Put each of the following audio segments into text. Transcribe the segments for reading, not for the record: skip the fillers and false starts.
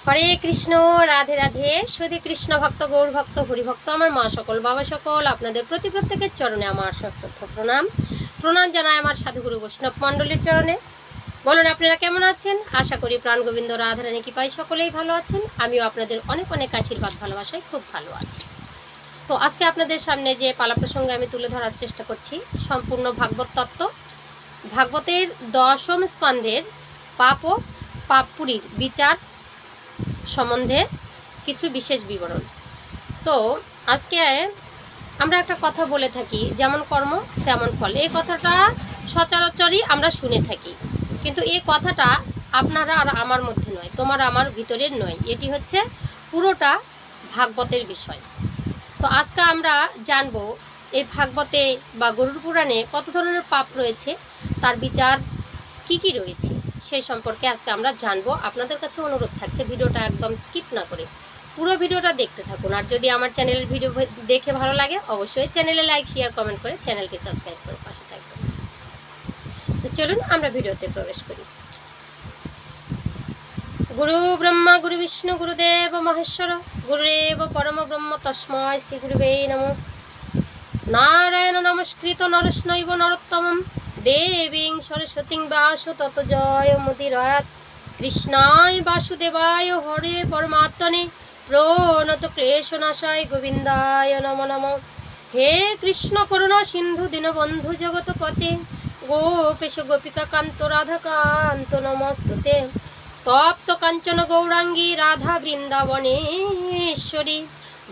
হরে কৃষ্ণ, রাধে রাধে। সুধী কৃষ্ণ ভক্ত, গৌর ভক্ত, হরিভক্ত, আমার মা সকল, বাবা সকল, আপনাদের প্রতি প্রত্যেকের চরণে আমার সশ্রদ্ধ প্রণাম। প্রণাম জানাই আমার সাধুগুরু বৈষ্ণব মণ্ডলীর চরণে। বলুন আপনারা কেমন আছেন? আশা করি প্রাণ গোবিন্দ রাধারানী কৃপায় সকলেই ভালো আছেন। আমিও আপনাদের অনেক অনেক আশীর্বাদ ভালোবাসায় খুব ভালো আছি। তো আজকে আপনাদের সামনে যে পালা প্রসঙ্গে আমি তুলে ধরার চেষ্টা করছি, সম্পূর্ণ ভাগবত তত্ত্ব, ভাগবতের 10ম স্কন্ধের পাপ ও পাপপুরীর বিচার সম্বন্ধে কিছু বিশেষ বিবরণ। তো আজকে আমরা একটা কথা বলে থাকি, যেমন কর্ম তেমন ফল। এই কথাটা সচরাচরই আমরা শুনে থাকি, কিন্তু এই কথাটা আপনারা আর আমার মধ্যে নয়, তোমার আমার ভিতরের নয়, এটি হচ্ছে পুরোটা ভাগবতের বিষয়। তো আজকে আমরা জানবো এই ভাগবতে বা গরুড় পুরাণে কত ধরনের পাপ রয়েছে, তার বিচার কি কি রয়েছে, সেই সম্পর্কে আজকে আমরা জানবো। আপনাদের কাছে অনুরোধ থাকছে ভিডিওটা একদম স্কিপ না করে পুরো ভিডিওটা দেখতে থাকুন। আর যদি আমার চ্যানেলের ভিডিও দেখে ভালো লাগে, অবশ্যই চ্যানেলে লাইক, শেয়ার, কমেন্ট করে চ্যানেলটি সাবস্ক্রাইব করে পাশে থাকবেন। তো চলুন আমরা ভিডিওতে প্রবেশ করি। গুরু ব্রহ্মা, গুরু বিষ্ণু, গুরুদেব মহেশ্বর, গুরুদেব পরম ব্রহ্ম, তস্মৈ শ্রী গুরুবে নমঃ। নারায়ণ নমস্কৃত নরস্নৈব নরোত্তমম দেবীং সরস্বতীং ব্যাসো তত জয় মুদিরাত। কৃষ্ণায় বাসুদেবায় হরে পরমাত্মনে প্রণত ক্লেশনাশায় গোবিন্দায় নমো নমঃ। হে কৃষ্ণ করুণা সিন্ধু দীনবন্ধু জগৎপতে গোপেশ গোপিকা কান্ত রাধাকান্ত নমস্তুতে। তপ্ত কাঞ্চন গৌরাঙ্গী রাধা বৃন্দাবনেশ্বরী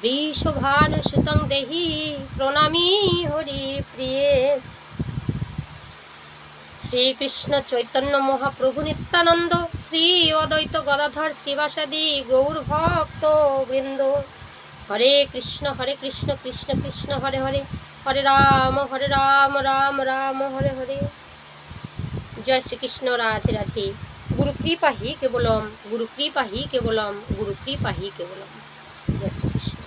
বৃষভানুসুতং দেহি প্রণামী হরি প্রিয়ে। শ্রীকৃষ্ণ চৈতন্য মহাপ্রভু নিত্যানন্দ, শ্রী অদ্বৈত গদাধর শ্রীবাসাদি গৌর ভক্ত বৃন্দ। হরে কৃষ্ণ কৃষ্ণ কৃষ্ণ হরে হরে, হরে রাম রাম রাম হরে হরে। জয় শ্রীকৃষ্ণ, রাধে রাধে। গুরু কৃপা হি কেবলম, গুরু কৃপা হি কেবলম, গুরু কৃপা হি কেবলম। জয় শ্রীকৃষ্ণ।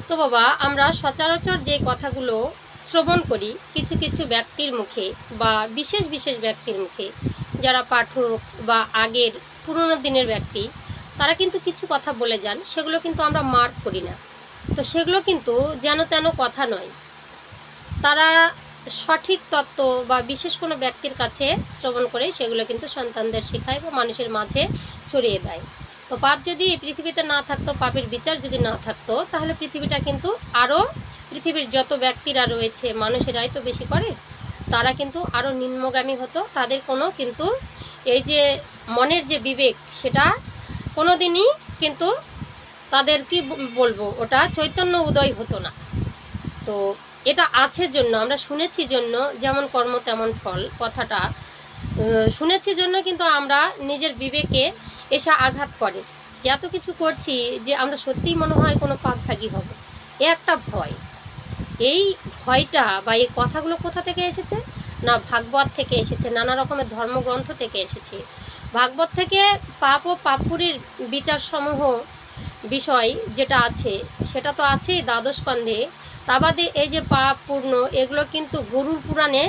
তো বাবা, আমরা সচরাচর যে কথাগুলো শ্রবণ করি কিছু কিছু ব্যক্তির মুখে বা বিশেষ বিশেষ ব্যক্তির মুখে, যারা পাঠক বা আগের পুরনো দিনের ব্যক্তি, তারা কিন্তু কিছু কথা বলে যান, সেগুলো কিন্তু আমরা মার্ক করি না। তো সেগুলো কিন্তু যেন তেন কথা নয়, তারা সঠিক তত্ত্ব বা বিশেষ কোনো ব্যক্তির কাছে শ্রবণ করে সেগুলো কিন্তু সন্তানদের শেখায় বা মানুষের মাঝে ছড়িয়ে দেয়। তো পাপ যদি পৃথিবীতে না থাকতো, পাপের বিচার যদি না থাকতো, তাহলে পৃথিবীটা কিন্তু আরও, পৃথিবীর যত ব্যক্তিরা রয়েছে, মানুষেরাই তো বেশি করে, তারা কিন্তু আরও নিম্নগামী হতো। তাদের কোনো কিন্তু এই যে মনের যে বিবেক, সেটা কোনো দিনই কিন্তু তাদের কি বলবো, ওটা চৈতন্য উদয় হতো না। তো এটা আছে জন্য, আমরা শুনেছি জন্য, যেমন কর্ম তেমন ফল কথাটা শুনেছি জন্য কিন্তু আমরা নিজের বিবেকে এসে আঘাত করে যে এত কিছু করছি, যে আমরা সত্যিই মনে হয় কোনো পাপভাগী হব, এ একটা ভয়। এই ভয়টা বা এই কথাগুলো কোথা থেকে এসেছে না, ভাগবত থেকে এসেছে, নানা রকমের ধর্মগ্রন্থ থেকে এসেছে। ভাগবত থেকে পাপ ও পাপপুরীর বিচারসমূহ বিষয় যেটা আছে, সেটা তো আছেই 12 স্কন্ধে। তা বাদে এই যে পাপ পূর্ণ, এগুলো কিন্তু গরুড় পুরাণে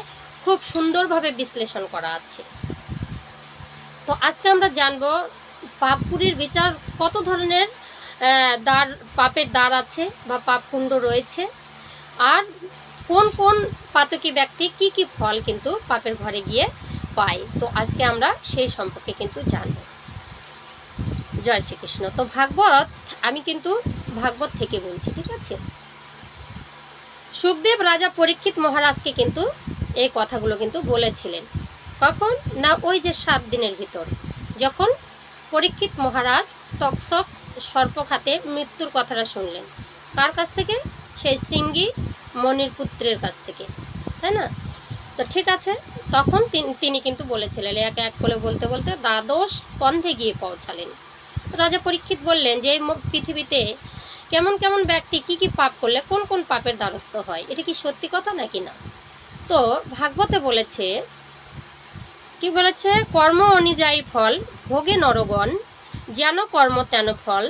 খুব সুন্দরভাবে বিশ্লেষণ করা আছে। তো আজকে আমরা জানব পাপপুরীর বিচার, কত ধরনের দ্বার, পাপের দ্বার আছে বা পাপ কুণ্ড রয়েছে, আর কোন কোন পাতকী ব্যক্তি কি কি ফল কিন্তু পাপের ঘরে গিয়ে পায়। তো আজকে আমরা সেই সম্পর্কে কিন্তু জানব। জয় শ্রীকৃষ্ণ। তো ভাগবত, আমি কিন্তু ভাগবত থেকে বলছি, ঠিক আছে। সুখদেব রাজা পরীক্ষিত মহারাজকে কিন্তু এই কথাগুলো কিন্তু বলেছিলেন। কখন না, ওই যে 7 দিনের ভিতর, যখন পরীক্ষিত মহারাজ তক্ষক সর্পখাতে মৃত্যুর কথাটা শুনলেন। কার কাছ থেকে? সেই শৃঙ্গী মনির পুত্রের কাছ থেকে, তাই না? তো ঠিক আছে, তখন তিনি কিন্তু বলেছিলেন, এক এক করে বলতে বলতে 12 স্কন্ধে গিয়ে পৌঁছালেন। রাজা পরীক্ষিত বললেন যে পৃথিবীতে কেমন কেমন ব্যক্তি কি কি পাপ করলে কোন কোন পাপের দ্বারস্থ হয়, এটা কি সত্যি কথা নাকি না? তো ভাগবতে বলেছে, কি বলেছে, কর্ম অনুযায়ী ফল ভোগে নরগণ, যেন কর্ম তেন ফল,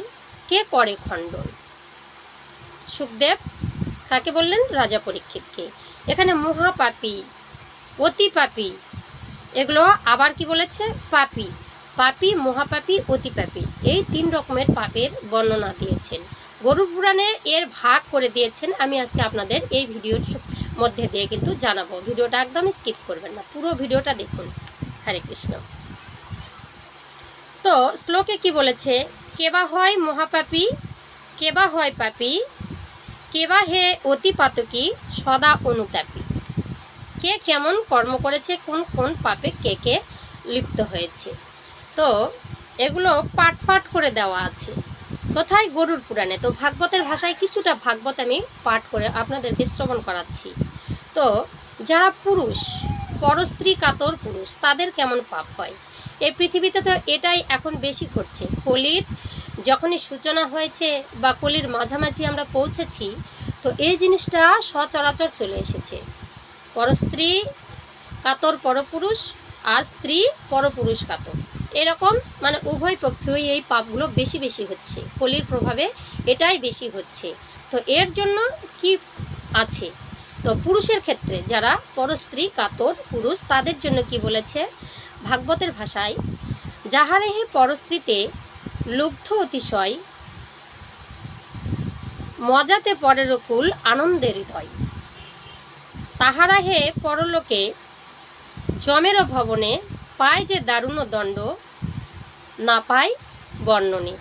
কে করে খণ্ডন। সুখদেব কাকে বললেন? রাজা পরীক্ষিতকে। এখানে মহাপাপী, অতি পাপী, এগুলো আবার কি বলেছে? পাপী, পাপী, মহাপাপী, অতি পাপী, এই 3 রকমের পাপের বর্ণনা দিয়েছেন। গরুড় পুরাণে এর ভাগ করে দিয়েছেন। আমি আজকে আপনাদের এই ভিডিওর মধ্যে দিয়ে কিন্তু জানাবো। ভিডিওটা একদমই স্কিপ করবেন না, পুরো ভিডিওটা দেখুন। হরে কৃষ্ণ। তো শ্লোকে কি বলেছে? কেবা হয় মহাপাপী, কেবা হয় পাপী, কেবা হে অতি পাতকী, সদা অনুতাপী। কে কেমন কর্ম করেছে, কোন কোন পাপে কে কে লিপ্ত হয়েছে, তো এগুলো পাঠ পাঠ করে দেওয়া আছে। কোথায়? গরুড় পুরাণে। তো ভাগবতের ভাষায় কিছুটা ভাগবত আমি পাঠ করে আপনাদেরকে শ্রবণ করাচ্ছি। তো যারা পুরুষ, পরস্ত্রী কাতর পুরুষ, তাদের কেমন পাপ হয়? এই পৃথিবীতে তো এটাই এখন বেশি ঘটছে। কলির যখনই সূচনা হয়েছে বা কলির মাঝামাঝি আমরা পৌঁছেছি, তো এই জিনিসটা সচরাচর চলে এসেছে। পরস্ত্রী কাতর পরপুরুষ আর স্ত্রী পরপুরুষ কাতর, এরকম মানে উভয় পক্ষেই এই পাপগুলো বেশি বেশি হচ্ছে। কলির প্রভাবে এটাই বেশি হচ্ছে। তো এর জন্য কি আছে? তো পুরুষের ক্ষেত্রে যারা পরস্ত্রী কাতর পুরুষ, তাদের জন্য কি বলেছে ভাগবতের ভাষায়? যাহারে হে পরস্ত্রীতে লুব্ধ অতিশয়, মজাতে পরের কুল আনন্দের হৃদয়, তাহারা হে পরলোকে যমের ভবনে, পায় যে দারুণ দণ্ড, না পায় বর্ণনে।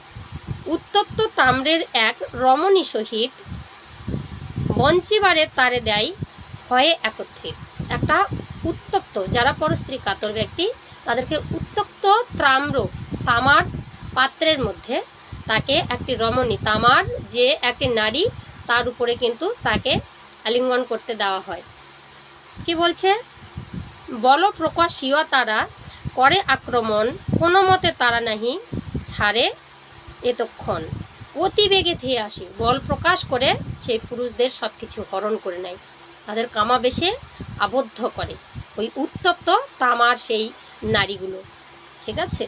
উত্তপ্ত তাম্রের এক রমণী সহিত, বঞ্চিবারে তারে দেয় হয়ে একত্রিত। একটা উত্তপ্ত, যারা পরস্ত্রী কাতর ব্যক্তি, তাদেরকে উত্তপ্ত তামার পাত্রের মধ্যে তাকে একটি রমণী, তামার যে একটি নারী, তার উপরে কিন্তু তাকে আলিঙ্গন করতে দেওয়া হয়। কি বলছে? বল প্রকাশীয় তারা করে আক্রমণ, কোনো মতে তারা নাহি ছাড়ে এতক্ষণ। অতি বেগে ধেয়ে আসে, বল প্রকাশ করে সেই পুরুষদের সব কিছু হরণ করে নেয়, তাদের কামাবেশে আবদ্ধ করে ওই উত্তপ্ত তামার সেই নারীগুলো। ঠিক আছে?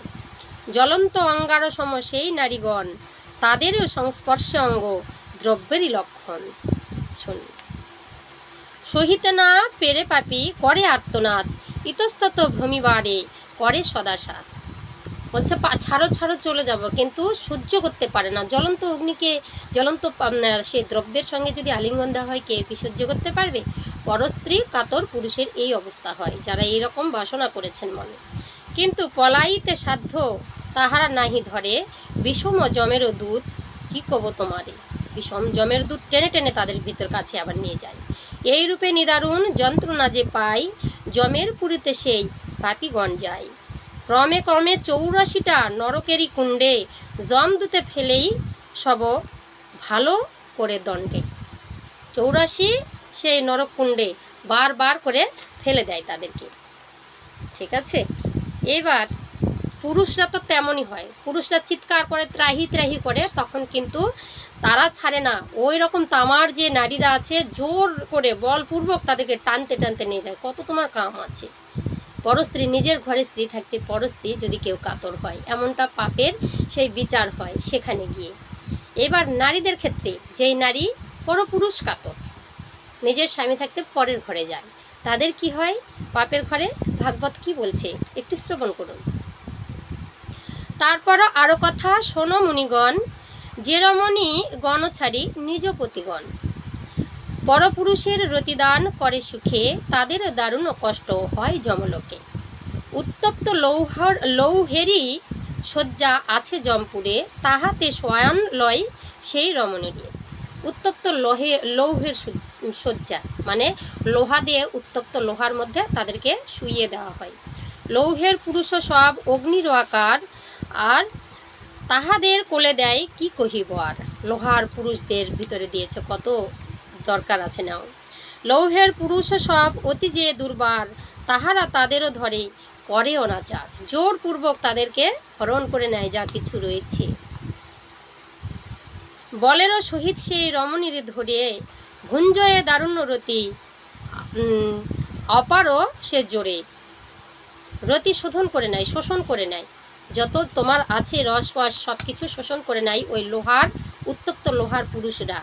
জ্বলন্ত অঙ্গার সম সেই নারীগণ, তাদেরও সংস্পর্শে অঙ্গ দ্রব্যেরই লক্ষণ। শুনুন। সহিতে না পেরে পাপী করে আর্তনাদ, ইতস্তত ভ্রমিবারে করে সদাসাদ। বলছে ছাড়ো ছাড়ো চলে যাব, কিন্তু সহ্য করতে পারে না। জ্বলন্ত অগ্নিকে, জ্বলন্ত সেই দ্রব্যের সঙ্গে যদি আলিঙ্গন দেওয়া হয়, কে কি সহ্য করতে পারবে? পরস্ত্রী কাতর পুরুষের এই অবস্থা হয়, যারা এইরকম বাসনা করেছেন মনে। কিন্তু পলাইতে সাধ্য তাহারা নাহি ধরে, বিষম জমেরও দুধ কি কব তোমারে। বিষম জমের দুধ টেনে টেনে তাদের ভিতর কাছে আবার নিয়ে যায়। এই রূপে নিদারুণ যন্ত্রণা যে পাই, জমের পুরীতে সেই পাপীগণ যায়। ক্রমে ক্রমে 84টা নরকেরই কুণ্ডে, যমদূতে ফেলেই সব ভালো করে দণ্ডে। 84 সেই নরকুণ্ডে বারবার করে ফেলে দেয় তাদেরকে। ঠিক আছে? এবার পুরুষরা তো তেমনই হয়, পুরুষরা চিৎকার করে, ত্রাহি ত্রাহি করে, তখন কিন্তু তারা ছাড়ে না। ওই রকম তামার যে নারীরা আছে, জোর করে বলপূর্বক তাদেরকে টানতে টানতে নিয়ে যায়। কত তোমার কাম আছে? পরস্ত্রী, নিজের ঘরে স্ত্রী থাকতে পরস্ত্রী যদি কেউ কাতর হয়, এমনটা পাপের সেই বিচার হয় সেখানে গিয়ে। এবার নারীদের ক্ষেত্রে, যেই নারী পরপুরুষ কাতর, নিজের স্বামী থাকতে পরের ঘরে যায়, তাদের কি হয় পাপের ঘরে? ভাগবত কি বলছে একটু শ্রবণ করুন। তারপরও আরও কথা শোনো মুনিগণ, যে রমণী গণ ছাড়ি নিজ পতিগণ, পরপুরুষের রতিদান করে সুখে, তাদের দারুণ কষ্ট হয় যমলোকে। উত্তপ্ত লৌহেরই শয্যা আছে জমপুরে, তাহাতে শয়ন লয় সেই রমণীরে। উত্তপ্ত লৌহের শয্যা মানে লোহা দিয়ে, উত্তপ্ত লোহার মধ্যে তাদেরকে শুইয়ে দেওয়া হয়। লৌহের পুরুষ সব অগ্নির আকার, আর তাহাদের কোলে দেয় কি কহিব আর। লোহার পুরুষদের ভিতরে দিয়েছে, কত দরকার আছে নাও। লৌহের পুরুষ সব অতি যে দুর্বার, তাহারা তাদেরও ধরে করে অনাচার। জোরপূর্বক তাদেরকে হরণ করে নেয় যা কিছু রয়েছে। বলেরও সহিত সেই রমণীর ধরে, ভুঞ্জয়ে দারুণ্য রতি অপারও সে জোরে। রতি শোধন করে নেয়, শোষণ করে নেয়, যত তোমার আছে রসপাস সব কিছু শোষণ করে নেয় ওই লোহার, উত্তপ্ত লোহার পুরুষরা।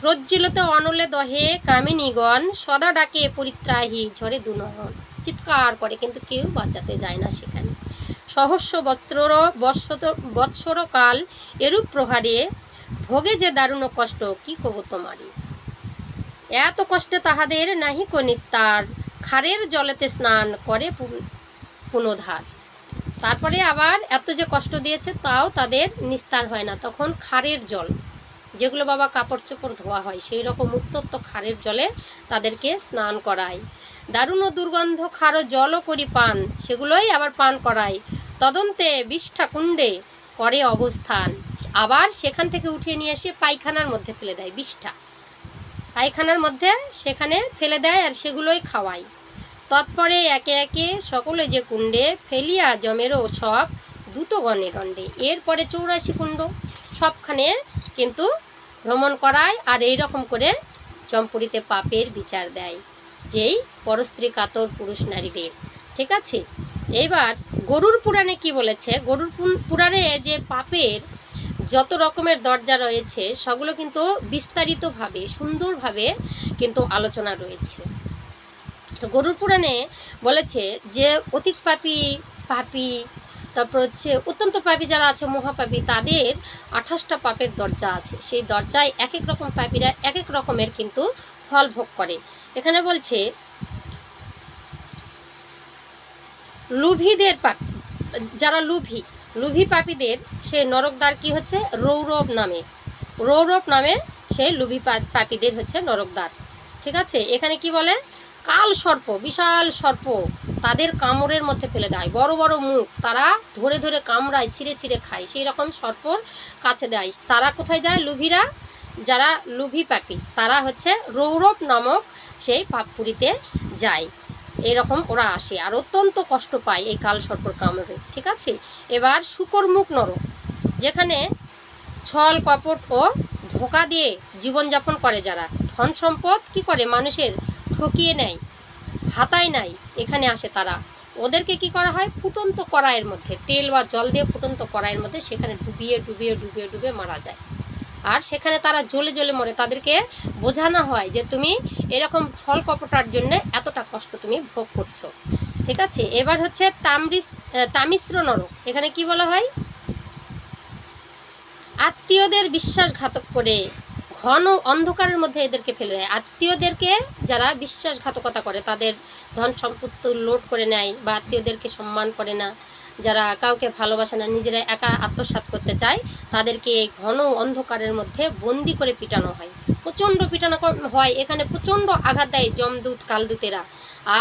প্রজ্জ্বলিত অনলে দহে কামিনীগণ, সদা ডাকে পরিত্রাহী ঝরে দুনয়ন। চিৎকার করে, কিন্তু কেউ বাঁচাতে যায় না সেখানে। সহস্র বৎসর কাল এরূপ প্রহারে ভোগে যে দারুণ কষ্ট, কি কব তোমারি। এত কষ্টে তাহাদের নাহি কো নিস্তার, খারের জলেতে স্নান করে পুনধার। তারপরে আবার এত যে কষ্ট দিয়েছে তাও তাদের নিস্তার হয় না, তখন খারের জল, যেগুলো বাবা কাপড় চোপড় ধোয়া হয়, সেই রকম উত্তপ্ত খারের জলে তাদেরকে স্নান করায়। দারুণ দুর্গন্ধ খার জলও করি পান, সেগুলোই আবার পান করায়। তদন্তে বিষ্ঠা কুণ্ডে করে অবস্থান, আবার সেখান থেকে উঠিয়ে নিয়ে এসে পায়খানার মধ্যে ফেলে দেয়। বিষ্ঠা পায়খানার মধ্যে সেখানে ফেলে দেয় আর সেগুলোই খাওয়ায়। তৎপরে একে একে সকলে যে কুণ্ডে ফেলিয়া জমেরও সব দ্রুতগণে দণ্ডে। এরপরে 84 কুণ্ড সবখানে কিন্তু ভ্রমণ করায় আর এই রকম করে জমপুরীতে পাপের বিচার দেয়, যেই পরস্ত্রী কাতর পুরুষ নারীদের। ঠিক আছে, এবার গরুর পুরাণে কি বলেছে? গরুর পুরাণে যে পাপের যত রকমের দরজা রয়েছে সেগুলো কিন্তু বিস্তারিতভাবে সুন্দরভাবে কিন্তু আলোচনা রয়েছে। তো গরুর পুরাণে বলেছে যে অধিক পাপী, তারপর হচ্ছে অত্যন্ত পাপী যারা আছে, মহাপাপী, তাদের 28টা পাপের দরজা আছে। সেই দরজায় এক এক রকম পাপীরা এক এক রকমের কিন্তু ফল ভোগ করে। এখানে বলছে লুভিদের পাপ, যারা লুভি পাপীদের সেই নরকদ্বার কি হচ্ছে? রৌরব নামে সেই লুভি পাপীদের হচ্ছে নরকদ্বার। ঠিক আছে, এখানে কি বলে? কাল সর্প, বিশাল সর্প তাদের কামড়ের মধ্যে ফেলে দেয়, বড় বড় মুখ, তারা ধরে ধরে কামড়ায়, ছিঁড়ে ছিঁড়ে খায়, সেই রকম সর্পর কাছে দেয়। তারা কোথায় যায়? লুভিরা, যারা লুভি পাপী তারা হচ্ছে রৌরব নামক সেই পাপপুরীতে যায়। এরকম ওরা আসে আর অত্যন্ত কষ্ট পায় এই কাল সর্পর কামড়ে। ঠিক আছে, এবার শুকরমুখ নরক, যেখানে ছল কপট ও ধোঁকা দিয়ে জীবনযাপন করে, যারা ধন সম্পদ কি করে মানুষের ঠকিয়ে নেয়, হাতায় নেয়, এখানে আসে তারা। ওদেরকে কি করা হয়? ফুটন্ত কড়াইয়ের মধ্যে তেল বা জল দিয়ে ফুটন্ত কড়াইয়ের মধ্যে সেখানে ডুবিয়ে মারা যায়। আর সেখানে তারা জ্বলে জ্বলে মরে। তাদেরকে বোঝানো হয় যে তুমি এরকম ছল কপটার জন্য এতটা কষ্ট তুমি ভোগ করছো। ঠিক আছে, এবার হচ্ছে তামিশ্র নরক। এখানে কি বলা হয়? আত্মীয়দের বিশ্বাসঘাতক করে ঘন অন্ধকারের মধ্যে এদেরকে ফেলে দেয়। আত্মীয়দেরকে যারা বিশ্বাসঘাতকতা করে, তাদের ধন সম্পত্তি লোড করে নেয় বা আত্মীয়দেরকে সম্মান করে না, যারা কাউকে ভালোবাসে না, নিজেরা একা আত্মসাৎ করতে চায়, তাদেরকে ঘন অন্ধকারের মধ্যে বন্দি করে পিটানো হয়। প্রচণ্ড পিটানো হয়, এখানে প্রচণ্ড আঘাত দেয় যমদূত কালদূতেরা।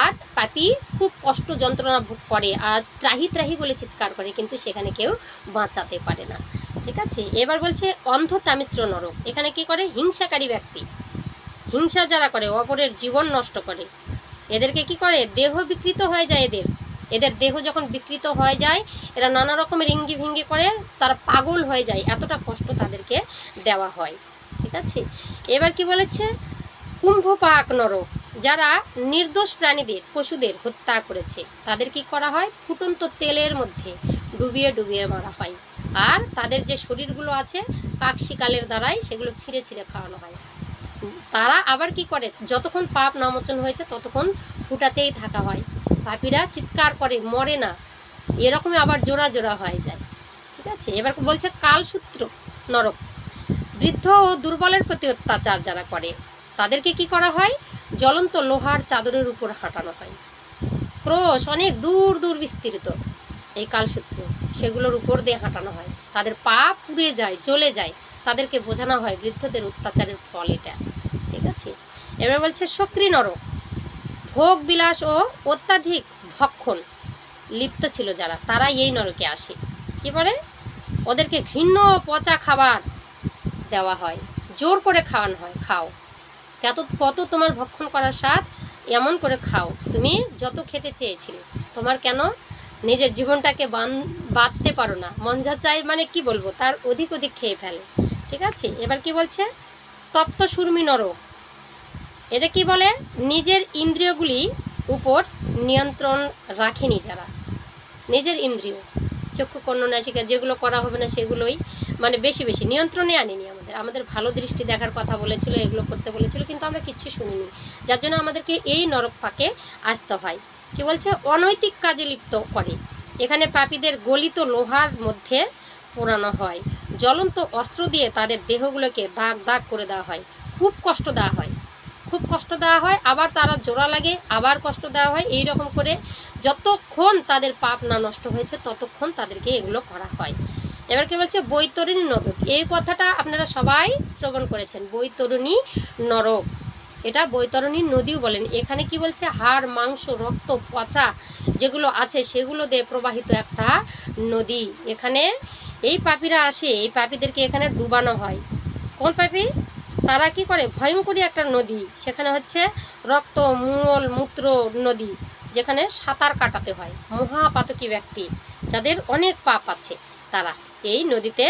আর পাপী খুব কষ্ট যন্ত্রণা ভোগ করে আর ত্রাহি ত্রাহি বলে চিৎকার করে, কিন্তু সেখানে কেউ বাঁচাতে পারে না। ঠিক আছে, এবার বলছে অন্ধ তামিশ্র নরক। এখানে কি করে? হিংসাকারী ব্যক্তি, হিংসা যারা করে, অপরের জীবন নষ্ট করে, এদেরকে কি করে? দেহ বিকৃত হয়ে যায়। এদের দেহ যখন বিকৃত হয়ে যায়, এরা নানা রকমের ইঙ্গি ভিঙ্গি করে, তারা পাগল হয়ে যায়, এতটা কষ্ট তাদেরকে দেওয়া হয়। ঠিক আছে, এবার কি বলেছে? কুম্ভপাক নরক, যারা নির্দোষ প্রাণীদের, পশুদের হত্যা করেছে, তাদের কি করা হয়? ফুটন্ত তেলের মধ্যে ডুবিয়ে মারা হয়। আর তাদের যে শরীরগুলো আছে কাক শিকালের দ্বারাই সেগুলো ছিঁড়ে খাওয়ানো হয়। তারা আবার কি করে? যতক্ষণ পাপ নামোচন হয়েছে ততক্ষণ ফুটাতেই থাকা হয়। পাপীরা চিৎকার করে, মরে না, এরকমই আবার জোড়া হয়ে যায়। ঠিক আছে, এবার বলছে কালসূত্র নরক, বৃদ্ধ ও দুর্বলের প্রতি অত্যাচার যারা করে, তাদেরকে কি করা হয়? জ্বলন্ত লোহার চাদরের উপর হাঁটানো হয়। ক্রোশ অনেক দূর বিস্তৃত এই কালসূত্র, সেগুলোর উপর দিয়ে হাঁটানো হয়, তাদের পা পুড়ে যায়, জ্বলে যায়, তাদেরকে বোঝানো হয় বৃদ্ধদের অত্যাচারের ফল এটা। ঠিক আছে, এবার বলছে সক্রি নরক, ভোগ বিলাস ও অত্যাধিক ভক্ষণ লিপ্ত ছিল যারা, তারা এই নরকে আসে। কি বলে? ওদেরকে ঘৃণ্য পচা খাবার দেওয়া হয়, জোর করে খাওয়ানো হয়, খাও, কত তোমার ভক্ষণ করার স্বাদ, এমন করে খাও, তুমি যত খেতে চেয়েছিলে, তোমার কেন নিজের জীবনটাকে বাঁধতে পারো না, মন যা চায়, মানে কি বলবো, তার অধিক খেয়ে ফেলে। ঠিক আছে, এবার কি বলছে? তপ্ত সুর্মি নরক, এটা কি বলে? নিজের ইন্দ্রিয়গুলি উপর নিয়ন্ত্রণ রাখেনি যারা, নিজের ইন্দ্রিয়, চক্ষু কর্ণ নাসিকা, যেগুলো করা হবে না সেগুলোই মানে বেশি নিয়ন্ত্রণে আনিনি। আমাদের ভালো দৃষ্টি দেখার কথা বলেছিল, এগুলো করতে বলেছিল, কিন্তু আমরা কিচ্ছু শুনিনি, যার জন্য আমাদেরকে এই নরক ফাঁকে আসতে হয়। কি বলছে? অনৈতিক কাজে লিপ্ত করে, এখানে পাপীদের গলিত লোহার মধ্যে পোড়ানো হয়, জ্বলন্ত অস্ত্র দিয়ে তাদের দেহগুলোকে দাগ দাগ করে দেওয়া হয়, খুব কষ্ট দেওয়া হয়, খুব কষ্ট দেওয়া হয়, আবার তারা জোড়া লাগে, আবার কষ্ট দেওয়া হয়, এই রকম করে যতক্ষণ তাদের পাপ না নষ্ট হয়েছে ততক্ষণ তাদেরকে এগুলো করা হয়। এবার কি বলছে বৈতরণী নরক, এই কথাটা আপনারা সবাই শ্রবণ করেছেন, বৈতরণী নরক, এটা বৈতরণী নদীও বলেন। এখানে কি বলছে হাড় মাংস রক্ত পচা যেগুলো আছে সেগুলো দিয়ে প্রবাহিত একটা নদী। এখানে এই পাপীরা আসে, এই পাপীদেরকে এখানে ডুবানো হয়। কোন পাপী? তারা কি করে ভয়ঙ্করী একটা নদী, সেখানে হচ্ছে রক্ত মূল মূত্র নদী, যেখানে সাঁতার কাটাতে হয় মহাপাতকী ব্যক্তি যাদের অনেক পাপ আছে, তারা এই নদীতে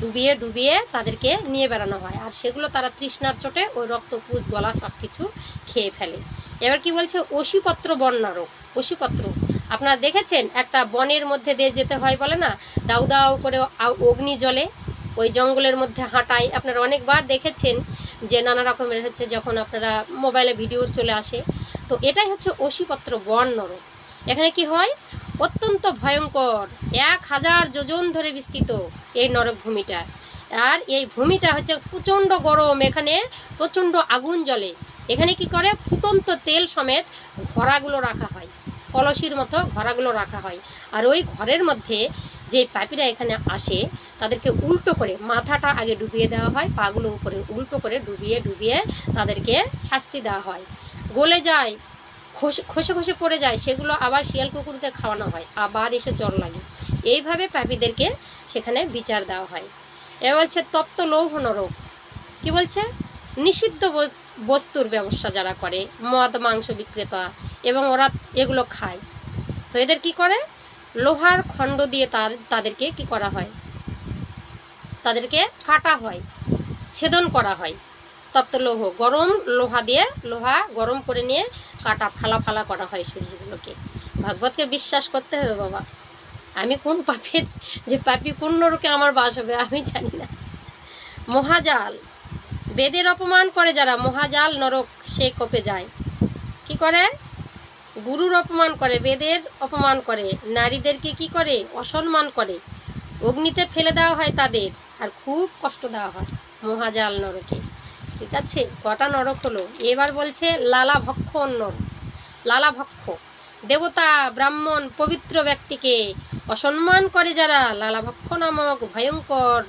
ডুবিয়ে ডুবিয়ে তাদেরকে নিয়ে বেড়ানো হয়, আর সেগুলো তারা তৃষ্ণার চোটে ওই রক্ত পুষ গলা সব কিছু খেয়ে ফেলে। এবার কি বলছে অশিপত্র বন নরক। অশিপত্র আপনারা দেখেছেন, একটা বনের মধ্যে দিয়ে যেতে হয়, বলে না দাউ দাউ করে অগ্নি জ্বলে, ওই জঙ্গলের মধ্যে হাঁটায়, আপনারা অনেকবার দেখেছেন যে নানা রকমের হচ্ছে যখন আপনারা মোবাইলে ভিডিও চলে আসে। তো এটাই হচ্ছে অশিপত্র বন নরক। এখানে কি হয় অত্যন্ত ভয়ঙ্কর, 1000 যোজন ধরে বিস্তৃত এই নরক ভূমিটা, আর এই ভূমিটা হচ্ছে প্রচণ্ড গরম, এখানে প্রচণ্ড আগুন জ্বলে। এখানে কি করে ফুটন্ত তেল সমেত ঘোড়াগুলো রাখা হয়, কলসির মতো ঘোড়াগুলো রাখা হয়, আর ওই ঘরের মধ্যে যে পাপীরা এখানে আসে তাদেরকে উল্টো করে মাথাটা আগে ডুবিয়ে দেওয়া হয়, পাগুলো উপরে উল্টো করে ডুবিয়ে ডুবিয়ে তাদেরকে শাস্তি দেওয়া হয়, গলে যায়, খসে খসে পড়ে যায়, সেগুলো আবার শিয়াল কুকুরদের খাওয়ানো হয়, আবার এসে জ্বর লাগে, এইভাবে পাপীদেরকে সেখানে বিচার দেওয়া হয়। এবার বলছে তপ্ত লৌহ নরক। কি বলছে নিষিদ্ধ বস্তুর ব্যবসা যারা করে, মদ মাংস বিক্রেতা, এবং ওরা এগুলো খায়, তো এদের কি করে লোহার খণ্ড দিয়ে তাদেরকে কি করা হয়, তাদেরকে কাটা হয়, ছেদন করা হয়। তপ্ত লৌহ গরম লোহা দিয়ে, লোহা গরম করে নিয়ে কাটা ফালা ফালা করা হয় শরীরগুলোকে। ভাগবতকে বিশ্বাস করতে হবে বাবা, আমি কোন পাপের যে পাপী কোন নরকে আমার বাস হবে আমি জানি না। মহাজাল, বেদের অপমান করে যারা, মহাজাল নরক সে কোপে যায়। কি করে গুরুর অপমান করে, বেদের অপমান করে, নারীদেরকে কি করে অসম্মান করে, অগ্নিতে ফেলে দেওয়া হয় তাদের, আর খুব কষ্ট দেওয়া হয় মহাজাল নরকে। ঠিক আছে, কটা নরক হলো। এবার বলছে লালাভক্ষ নরক। লালাভক্ষ দেবতা ব্রাহ্মণ পবিত্র ব্যক্তিকে অসম্মান করে যারা, লালাভক্ষ নামক ভয়ঙ্কর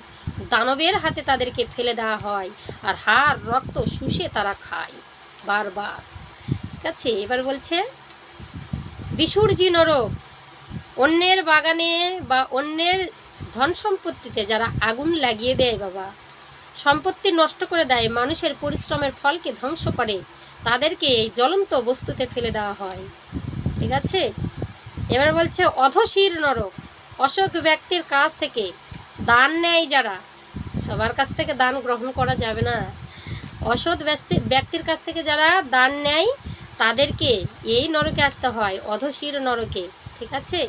দানবের হাতে তাদেরকে ফেলে দেওয়া হয়, আর হাড় রক্ত শুষে তারা খায় বারবার। ঠিক আছে, এবার বলছে বিসূর্যি নরক। অন্যের বাগানে বা অন্যের ধন সম্পত্তিতে যারা আগুন লাগিয়ে দেয় বাবা, সম্পত্তি নষ্ট করে দেয়, মানুষের পরিশ্রমের ফলকে ধ্বংস করে, তাদেরকে এই জ্বলন্ত বস্তুতে ফেলে দেওয়া হয়। ঠিক আছে, এবার বলছে অধশির নরক। অসৎ ব্যক্তির কাছ থেকে দান নেয় যারা, সবার কাছ থেকে দান গ্রহণ করা যাবে না, অসৎ ব্যক্তির কাছ থেকে যারা দান নেয় তাদেরকে এই নরকে আসতে হয়, অধশির নরকে। ঠিক আছে,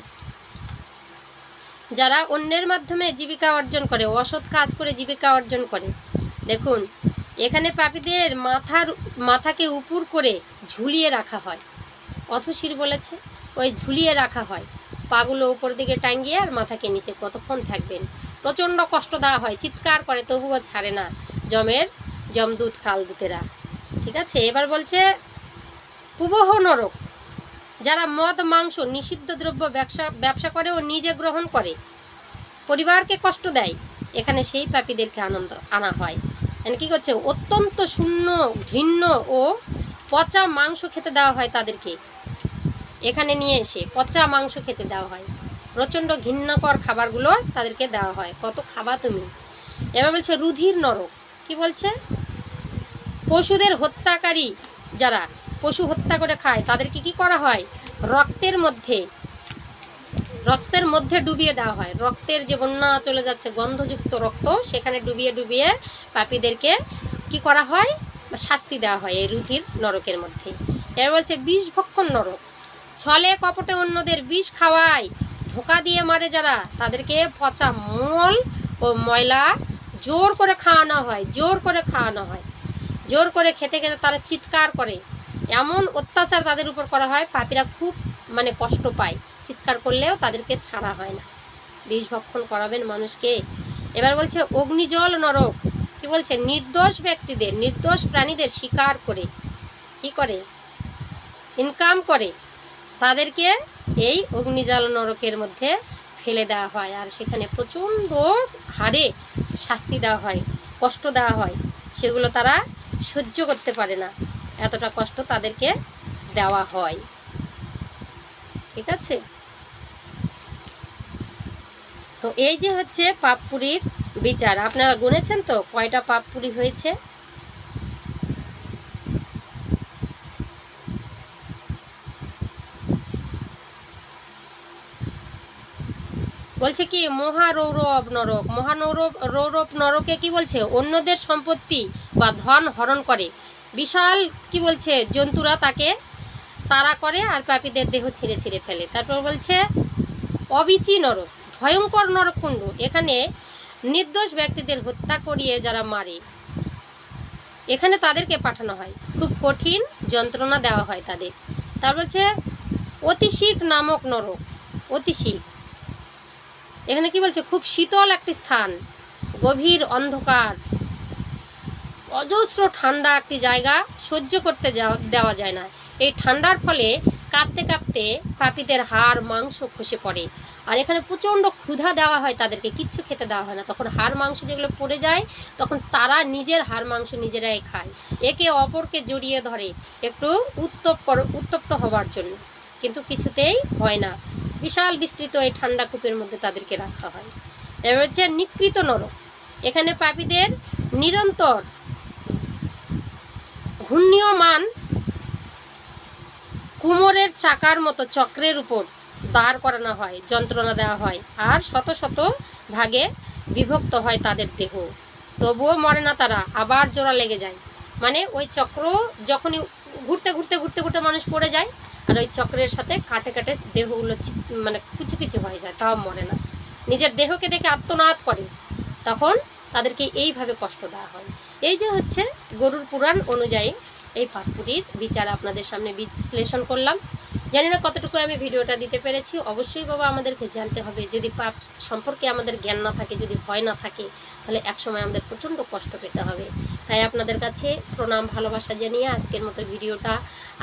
যারা অন্যের মাধ্যমে জীবিকা অর্জন করে, অসৎ কাজ করে জীবিকা অর্জন করে। দেখুন এখানে পাপীদের মাথাকে উপর করে ঝুলিয়ে রাখা হয়, অধশির বলেছে, ওই ঝুলিয়ে রাখা হয়, পাগুলো উপর দিকে টাঙ্গিয়ে আর মাথাকে নিচে, কতক্ষণ থাকবেন, প্রচণ্ড কষ্ট দেওয়া হয়, চিৎকার করে তবুও ছাড়ে না যমদূত কালদূতেরা। ঠিক আছে, এবার বলছে কুবহ নরক। যারা মদ মাংস নিষিদ্ধ দ্রব্য ব্যবসা করে ও নিজে গ্রহণ করে, পরিবারকে কষ্ট দেয়, এখানে সেই পাপীদেরকে আনা হয়। মানে কী করছে অত্যন্ত শূন্য ঘৃণ্য ও পচা মাংস খেতে দেওয়া হয় তাদেরকে, এখানে নিয়ে এসে পচা মাংস খেতে দেওয়া হয়, প্রচণ্ড ঘৃণ্যকর খাবারগুলো তাদেরকে দেওয়া হয়, কত খাবা তুমি। এবার বলছে রুধির নরক। কি বলছে পশুদের হত্যাকারী যারা পশু হত্যা করে খায় তাদেরকে কি করা হয়, রক্তের মধ্যে ডুবিয়ে দেওয়া হয়, রক্তের যে বন্যা চলে যাচ্ছে গন্ধযুক্ত রক্ত, সেখানে ডুবিয়ে ডুবিয়ে পাপীদেরকে কি করা হয়, শাস্তি দেওয়া হয় এই রুধির নরকের মধ্যে। এর বলছে বিষ ভক্ষণ নরক। ছলে কপটে অন্যদের বিষ খাওয়ায়, ধোঁকা দিয়ে মারে যারা, তাদেরকে পচা মল ও ময়লা জোর করে খাওয়ানো হয়, জোর করে খেতে খেতে তারা চিৎকার করে, এমন অত্যাচার তাদের উপর করা হয়, পাপীরা খুব কষ্ট পায়, চিৎকার চিৎকার করলেও তাদেরকে ছাড়া হয় না, বিষ ভক্ষণ করাবেন মানুষকে। এবার বলছে অগ্নিজল নরক, কি বলছে, নির্দোষ ব্যক্তিদের, নির্দোষ প্রাণীদের শিকার করে কি করে, ইনকাম করে, তাদেরকে এই অগ্নিজল নরকের মধ্যে ফেলে দেওয়া হয়। আর সেখানে প্রচণ্ড হারে শাস্তি দেওয়া হয়, কষ্ট দেওয়া হয়, সেগুলো তারা সহ্য করতে পারে না, এতটা কষ্ট তাদেরকে দেওয়া হয়। ঠিক আছে, তো এই যে হচ্ছে পাপপুরীর বিচার। আপনারা গুনেছেন তো কয়টা পাপপুরী হয়েছে? বলছে কি মহারৌরব নরক, মহারৌরব নরকে কি বলছে, অন্যদের সম্পত্তি বা ধন হরণ করে, বিশাল কি বলছে জন্তুরা তাকে তাড়া করে আর পাপীদের দেহ ছিঁড়ে ছিঁড়ে ফেলে। তারপর বলছে অবিচি নরক, ভয়ঙ্কর নরককুণ্ড, এখানে নির্দোষ ব্যক্তিদের হত্যা করিয়ে যারা মারে, এখানে তাদেরকে পাঠানো হয়, খুব কঠিন যন্ত্রণা দেওয়া হয় তাদের। তার বলছে অতিশীক নামক নরক, অতিশীক, এখানে কি বলছে, খুব শীতল একটি স্থান, গভীর অন্ধকার, অজস্র ঠান্ডা একটি জায়গা, সহ্য করতে দেওয়া যায় না। এই ঠান্ডার ফলে কাঁপতে কাঁপতে পাপীদের হাড় মাংস খসে পড়ে। আর এখানে প্রচণ্ড ক্ষুধা দেওয়া হয় তাদেরকে, কিচ্ছু খেতে দেওয়া হয় না, তখন হাড় মাংস যেগুলো পড়ে যায় তখন তারা নিজের হাড় মাংস নিজেরাই খায়, একে অপরকে জড়িয়ে ধরে একটু উত্তপ্ত হবার জন্য, কিন্তু কিছুতেই হয় না। বিশাল বিস্তৃত এই ঠান্ডা কূপের মধ্যে তাদেরকে রাখা হয়। এবার হচ্ছে নিকৃত নরক, এখানে পাপীদের নিরন্তর ঘূর্ণীয়মান কুমোরের চাকার মতো চক্রের উপর দাঁড় করানো হয়, যন্ত্রণা দেওয়া হয়, আর শত শত ভাগে বিভক্ত হয় তাদের দেহ, তবুও মরে না তারা, আবার জোড়া লেগে যায়। মানে ওই চক্র যখনই ঘুরতে ঘুরতে ঘুরতে ঘুরতে মানুষ পড়ে যায়, আর ওই চক্রের সাথে কাটে কাটে দেহগুলো মানে কিছু কিছু হয়ে যায়, তাও মরে না, নিজের দেহকে দেখে আত্মনাদ করে, তখন তাদেরকে এইভাবে কষ্ট দেওয়া হয়। এই যে হচ্ছে গরুড় পুরাণ অনুযায়ী এই পাপপুরীর বিচার আপনাদের সামনে বিশ্লেষণ করলাম। জানি না কতটুকু আমি ভিডিওটা দিতে পেরেছি। অবশ্যই বাবা আমাদেরকে জানতে হবে, যদি পাপ সম্পর্কে আমাদের জ্ঞান না থাকে, যদি ভয় না থাকে, তাহলে একসময় আমাদের প্রচণ্ড কষ্ট পেতে হবে। তাই আপনাদের কাছে প্রণাম ভালোবাসা জানিয়ে আজকের মতো ভিডিওটা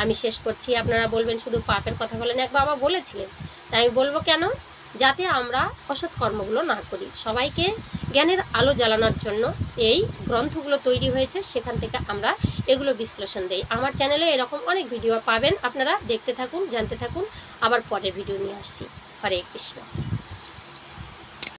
আমি শেষ করছি। আপনারা বলবেন শুধু পাপের কথা বলেন, এক বাবা বলেছিলেন, তাই আমি বলবো কেন, যাতে আমরা অসৎ কর্মগুলো না করি। সবাইকে জ্ঞানের আলো জ্বালানোর জন্য এই গ্রন্থগুলো তৈরি হয়েছে, সেখান থেকে আমরা এগুলো বিশ্লেষণ দেই। আমার চ্যানেলে এরকম অনেক ভিডিও পাবেন, আপনারা দেখতে থাকুন, জানতে থাকুন। আবার পরের ভিডিও নিয়ে আসছি। হরে কৃষ্ণ।